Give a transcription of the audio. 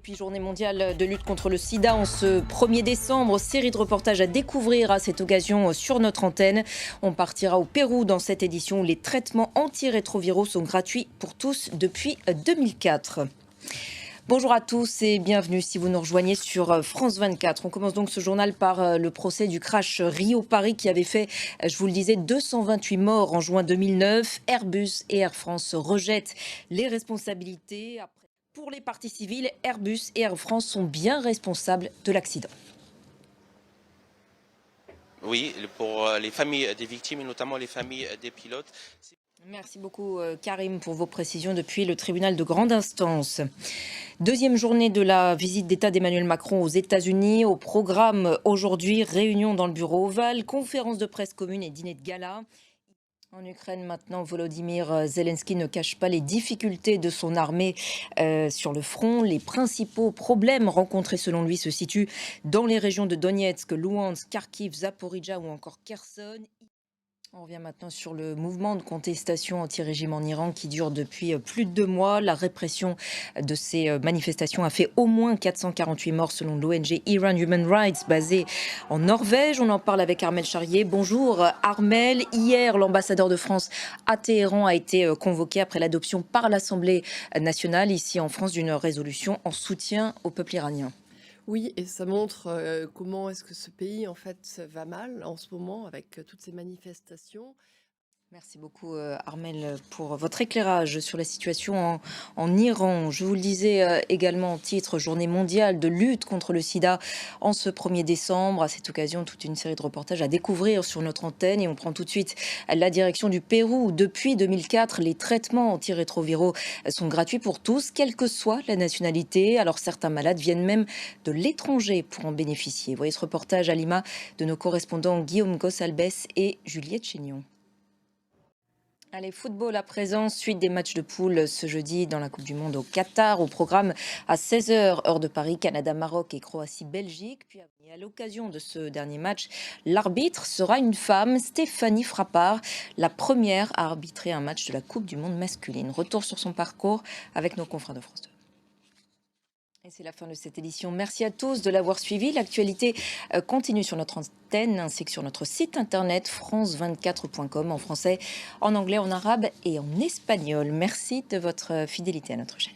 puis journée mondiale de lutte contre le sida en ce 1er décembre. Série de reportages à découvrir à cette occasion sur notre antenne. On partira au Pérou dans cette édition où les traitements antirétroviraux sont gratuits pour tous depuis 2004. Bonjour à tous et bienvenue si vous nous rejoignez sur France 24. On commence donc ce journal par le procès du crash Rio-Paris qui avait fait, je vous le disais, 228 morts en juin 2009. Airbus et Air France rejettent les responsabilités. Pour les parties civiles, Airbus et Air France sont bien responsables de l'accident. Oui, pour les familles des victimes et notamment les familles des pilotes. Merci beaucoup Karim pour vos précisions depuis le tribunal de grande instance. Deuxième journée de la visite d'État d'Emmanuel Macron aux États-Unis. Au programme aujourd'hui, réunion dans le bureau ovale, conférence de presse commune et dîner de gala. En Ukraine, maintenant, Volodymyr Zelensky ne cache pas les difficultés de son armée sur le front. Les principaux problèmes rencontrés, selon lui, se situent dans les régions de Donetsk, Louhansk, Kharkiv, Zaporijjia ou encore Kherson. On revient maintenant sur le mouvement de contestation anti-régime en Iran qui dure depuis plus de 2 mois. La répression de ces manifestations a fait au moins 448 morts selon l'ONG Iran Human Rights basée en Norvège. On en parle avec Armel Charrier. Bonjour Armel. Hier, l'ambassadeur de France à Téhéran a été convoqué après l'adoption par l'Assemblée nationale ici en France d'une résolution en soutien au peuple iranien. Oui, et ça montre comment est-ce que ce pays, en fait, va mal en ce moment avec toutes ces manifestations. Merci beaucoup Armel pour votre éclairage sur la situation en Iran. Je vous le disais également en titre, journée mondiale de lutte contre le sida en ce 1er décembre. À cette occasion, toute une série de reportages à découvrir sur notre antenne. Et on prend tout de suite la direction du Pérou. Depuis 2004, les traitements antirétroviraux sont gratuits pour tous, quelle que soit la nationalité. Alors certains malades viennent même de l'étranger pour en bénéficier. Voyez ce reportage à Lima de nos correspondants Guillaume Gossalbes et Juliette Chénion. Allez, football à présent, suite des matchs de poule ce jeudi dans la Coupe du Monde au Qatar. Au programme à 16h, heure de Paris, Canada-Maroc et Croatie-Belgique. Puis à l'occasion de ce dernier match, l'arbitre sera une femme, Stéphanie Frappard, la première à arbitrer un match de la Coupe du Monde masculine. Retour sur son parcours avec nos confrères de France 2. Et c'est la fin de cette édition. Merci à tous de l'avoir suivi. L'actualité continue sur notre antenne ainsi que sur notre site internet france24.com en français, en anglais, en arabe et en espagnol. Merci de votre fidélité à notre chaîne.